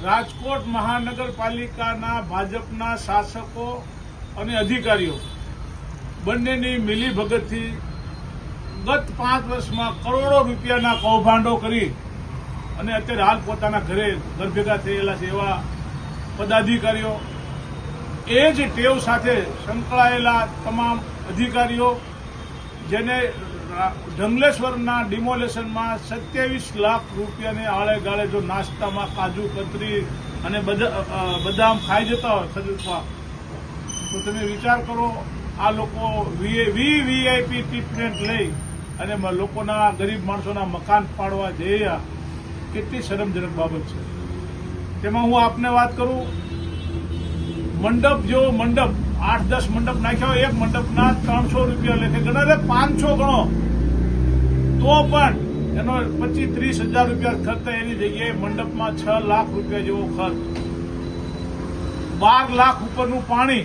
રાજકોટ મહાનગરપાલિકાના ભાજપના શાસકો અને અધિકારીઓ બંનેની મિલીભગતથી ગત 5 વર્ષમાં કરોડો રૂપિયાના કૌભાંડો કરી અને અત્યારે હાલ પોતાના ઘર ભેગા થયેલા છે એવા પદાધિકારીઓ, એ જ ટેવ સાથે સંકળાયેલા તમામ અધિકારીઓ, જેને ઢંગલેશ્વરના ડિમોલેશનમાં 27 લાખ રૂપિયાને આળે ગાળે જો નાસ્તામાં કાજુ કતરી અને બદામ ખાઈ જતા હોય ખરીદવા, તો તમે વિચાર કરો, આ લોકો વીઆઈપી ટ્રીટમેન્ટ લઈ અને લોકોના ગરીબ માણસોના મકાન પાડવા જઈ, કેટલી શરમજનક બાબત છે. તેમાં હું આપને વાત કરું, મંડપ જેવો મંડપ 8-10 મંડપ નાખ્યા હોય, એક મંડપના 300 રૂપિયા લેખે ગણો, 500 ગણો તો પણ એનો 25-30 હજાર રૂપિયા ખર્ચ થાય, એની જગ્યાએ મંડપમાં 6 લાખ રૂપિયા જેવો ખર્ચ, 12 લાખ ઉપરનું પાણી.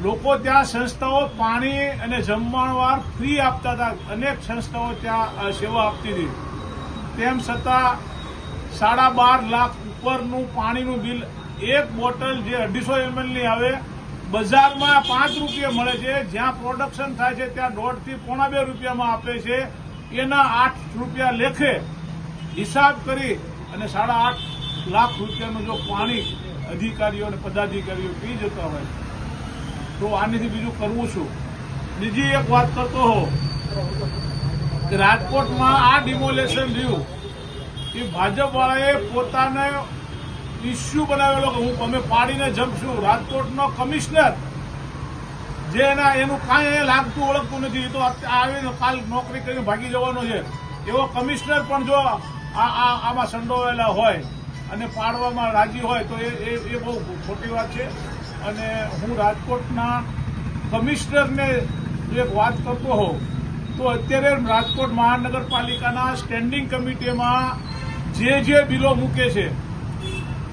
લોકો ત્યાં સંસ્થાઓ પાણી અને જમણવાર ફ્રી આપતા હતા, અનેક સંસ્થાઓ ત્યાં સેવા આપતી હતી, તેમ છતાં 12.5 લાખ ઉપરનું પાણીનું બિલ. એક બોટલ જે 250 ml ની આવે, બજારમાં 5 રૂપિયા મળે છે, જ્યાં પ્રોડક્શન થાય છે ત્યાં 1.5 થી 1.25 રૂપિયામાં આપે છે, એના 8 રૂપિયા લેખે હિસાબ કરી અને 8.5 લાખ રૂપિયાનું જો પાણી અધિકારીઓ અને પદાધિકારીઓ પી જતા હોય, તો આનાથી બીજું કરવું શું? બીજી એક વાત કરતો હો કે રાજકોટમાં આ ડિમોલેશન રહ્યું એ ભાજપવાળાએ પોતાને ઇસ્યુ બનાવેલો કે અમે પાડીને જમશું. રાજકોટનો કમિશનર જે એનું કાંઈ લાગતું ઓળખતું નથી, તો આવીને કાલ નોકરી કરીને ભાગી જવાનો છે, એવો કમિશનર પણ જો આમાં સંડોવાયેલા હોય અને પાડવામાં રાજી હોય તો એ બહુ ખોટી વાત છે. અને હું રાજકોટના કમિશનરને એક વાત કરતો હોઉં તો અત્યારે રાજકોટ મહાનગરપાલિકાના સ્ટેન્ડિંગ કમિટીમાં જે બિલો મૂકે છે,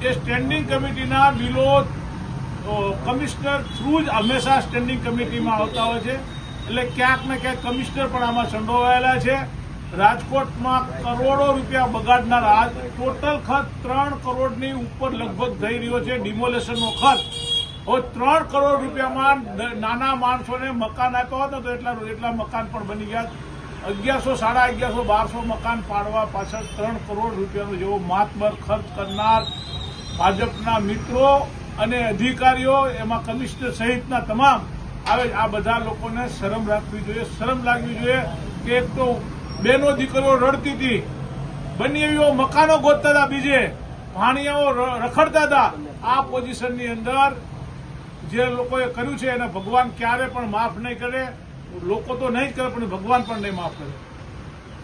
એ સ્ટેન્ડિંગ કમિટીના બિલો કમિશનર થ્રુ જ હંમેશા સ્ટેન્ડિંગ કમિટીમાં આવતા હોય છે. એટલે ક્યાંક ને ક્યાંક કમિશનર પણ આમાં સંડોવાયેલા છે. રાજકોટમાં કરોડો રૂપિયા બગાડનાર ટોટલ ખર્ચ 3 કરોડની ઉપર લગભગ થઈ રહ્યો છે ડિમોલેશનનો ખર્ચ. હવે 3 કરોડ રૂપિયામાં નાના માણસોને મકાન આપ્યા હોત ને તો એટલા મકાન પણ બની ગયા. 1100, 1150, 1200 મકાન પાડવા પાછળ 3 કરોડ રૂપિયાનો જેવો માતબર ખર્ચ કરનાર ભાજપના મિત્રો અને અધિકારીઓ, એમાં કમિશનર સહિતના તમામ આ બધા લોકોને શરમ રાખવી જોઈએ, શરમ લાગવી જોઈએ કે એક તો બેનો દીકરીઓ રડતી હતી, બનેવીઓ મકાનો ગોતતા હતા, બીજે ભાણિયાઓ રખડતા હતા. આ પોઝિશનની અંદર જે લોકોએ કર્યું છે એને ભગવાન ક્યારે પણ માફ નહીં કરે. લોકો તો નહીં જ કરે, પણ ભગવાન પણ નહીં માફ કરે.